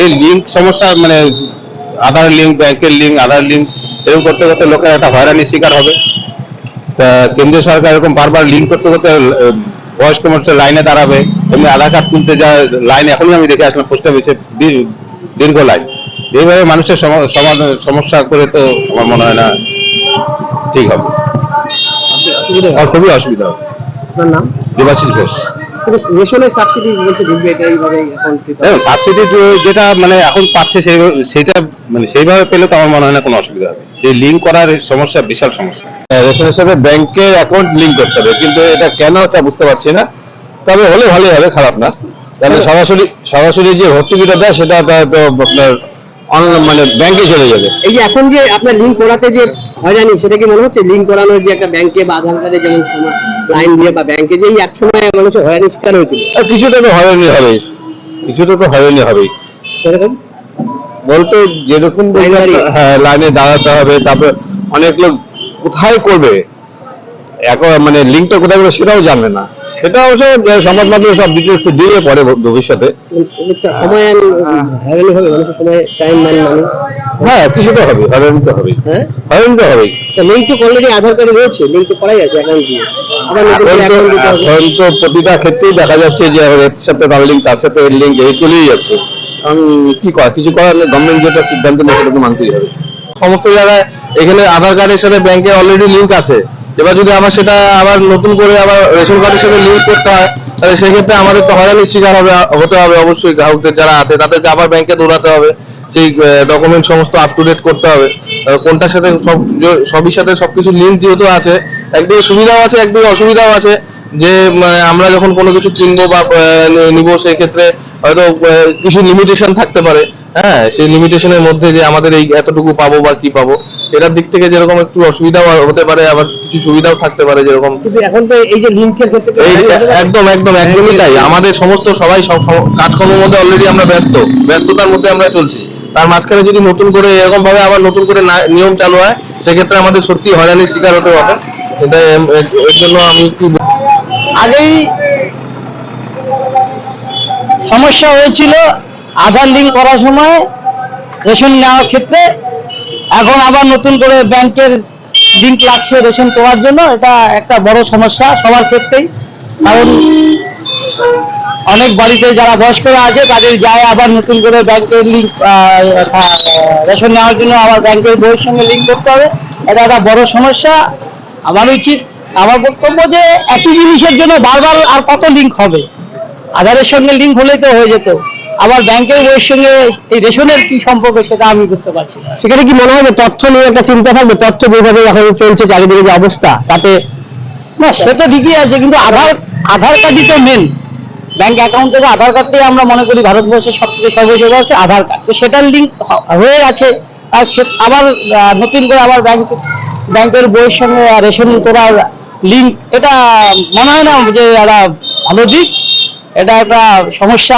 এই লিঙ্ক সমস্যা মানে আধার লিঙ্ক, ব্যাংকের লিঙ্ক, আধার লিঙ্ক এরকম করতে করতে লোকের একটা হয়রানির শিকার হবে। তা কেন্দ্রীয় সরকার এরকম বারবার লিঙ্ক করতে করতে বয়স্ক মানুষের লাইনে দাঁড়াবে। এমনি আধার কার্ড তুলতে যা লাইন এখনই আমি দেখে আসলাম পোস্ট অফিসে, দীর্ঘ লাইন। এইভাবে মানুষের সমস্যা করে তো আমার মনে হয় না ঠিক হবে, খুবই অসুবিধা হবে। আপনার নাম? দেবাশিস ঘোষ। রেশনের সাবসিডি বলছে ঢুকবে, এটা এইভাবে এখন সাবসিডি যেটা মানে এখন পাচ্ছে সেটা মানে সেইভাবে পেলে তো আমার মনে হয় না কোনো অসুবিধা হবে। সেই লিঙ্ক করার সমস্যা বিশাল সমস্যা। রেশনের সাথে ব্যাংকের অ্যাকাউন্ট লিঙ্ক করতে হবে, কিন্তু এটা কেন তা বুঝতে পারছি না। তবে হলে ভালোই হবে, খারাপ না। তাহলে সরাসরি যে ভর্তুকিটা দেয় সেটা আপনার অনলাইন মানে ব্যাংকে চলে যাবে। এই যে এখন যে আপনার লিঙ্ক করাতে যে হয়রানি, সেটা কি মনে হচ্ছে লিঙ্ক করানোর যে একটা ব্যাংকে বা আধার কার্ডে যেমন লাইন দিয়ে বা ব্যাংকে যে এক সময় মানুষের হয়রানির শিকার হয়েছিল? কিছুটা তো হয়রানি হবেই, কিছুটা তো হয়রানি হবেই। সেরকম বলতে যেরকম হ্যাঁ লাইনে দাঁড়াতে হবে, তারপরে অনেক লোক কোথায় করবে, এখন মানে লিঙ্কটা কোথায় করবে সেটাও জানবে না। সেটা অবশ্য সমাজ মাধ্যমে সব ডিটেলস দিয়ে পরে ভবিষ্যতে সময় হয়রানি হবে, মানুষের সময় টাইম মানে হ্যাঁ কিছুটা হবে, হয়রানি তো হবেই। হ্যাঁ হয়রানি তো হবেই। লিঙ্ক তো অলরেডি আধার কার্ডে রয়েছে, লিঙ্ক তো করাই আছে অ্যাকাউন্ট দিয়ে। এখন তো প্রতিটা ক্ষেত্রেই দেখা যাচ্ছে যে এর সাথে তার লিঙ্ক, তার সাথে এর লিঙ্ক এই চলেই যাচ্ছে। কি করা, কিছু করার গভর্নমেন্ট যেটা সিদ্ধান্ত নেয় সেটা তো মানতেই হবে। সমস্ত জায়গায় এখানে আধার কার্ডের সাথে ব্যাংকের অলরেডি লিঙ্ক আছে। এবার যদি আমার সেটা আবার নতুন করে আবার রেশন কার্ডের সাথে লিঙ্ক করতে হয়, তাহলে সেক্ষেত্রে আমাদের তো হয়রানির শিকার হতে হবে অবশ্যই। গ্রাহকদের যারা আছে তাদেরকে আবার ব্যাংকে দৌড়াতে হবে, সেই ডকুমেন্ট সমস্ত আপ টু ডেট করতে হবে। কোনটার সাথে সবই সাথে সবকিছু লিঙ্ক যেহেতু আছে, একদিকে সুবিধাও আছে একদিকে অসুবিধাও আছে। যে আমরা যখন কোনো কিছু কিনবো বা নিব, সেই ক্ষেত্রে হয়তো কিছু লিমিটেশন থাকতে পারে। হ্যাঁ, সেই লিমিটেশনের মধ্যে যে আমাদের এই এতটুকু পাবো বা কি পাবো, এটার দিক থেকে যেরকম একটু অসুবিধাও হতে পারে, আবার কিছু সুবিধাও থাকতে পারে। যেরকম কিন্তু এখন তো এই যে লিঙ্কের ক্ষেত্রে একদমই তাই। আমাদের সমস্ত সবাই সব কাজকর্মের মধ্যে অলরেডি আমরা ব্যস্ততার মধ্যে আমরা চলছি। তার মাঝখানে যদি নতুন করে এরকম ভাবে আবার নতুন করে নিয়ম চালু হয়, সেক্ষেত্রে আমাদের সত্যি হয়রানির শিকার হতে হবে। এটা এর জন্য আমি কি আগেই সমস্যা হয়েছিল আধার লিঙ্ক করার সময় রেশন নেওয়ার ক্ষেত্রে। এখন আবার নতুন করে ব্যাংকের লিঙ্ক লাগছে রেশন করার জন্য। এটা একটা বড় সমস্যা সবার ক্ষেত্রেই, কারণ অনেক বাড়িতে যারা বয়স্করা আছে তাদের যায় আবার নতুন করে ব্যাংকের লিঙ্ক রেশন নেওয়ার জন্য আবার ব্যাংকের বইয়ের সঙ্গে লিঙ্ক করতে হবে। এটা একটা বড় সমস্যা। আমার বক্তব্য যে একই জিনিসের জন্য বারবার আর কত লিঙ্ক হবে? আধারের সঙ্গে লিঙ্ক হলেই তো হয়ে যেত। আবার ব্যাংকের বইয়ের সঙ্গে এই রেশনের কি সম্পর্ক সেটা আমি বুঝতে পারছি না। সেখানে কি মনে হয় তথ্য নিয়ে একটা চিন্তা থাকবে? তথ্য যেভাবে এখন চলছে চারিদিকে যে অবস্থা, তাতে না সে তো ঠিকই আছে, কিন্তু আধার কার্ডই তো মেন। ব্যাংক অ্যাকাউন্ট থেকে আধার কার্ডটাই আমরা মনে করি ভারতবর্ষের সবথেকে সর্বশেষ হচ্ছে আধার কার্ড। তো সেটার লিঙ্ক হয়ে আছে, আর আবার নতুন করে আবার ব্যাংকের বইয়ের সঙ্গে রেশন করার লিঙ্ক, এটা মনে হয় না যে একটা ভালো দিক। এটা একটা সমস্যা।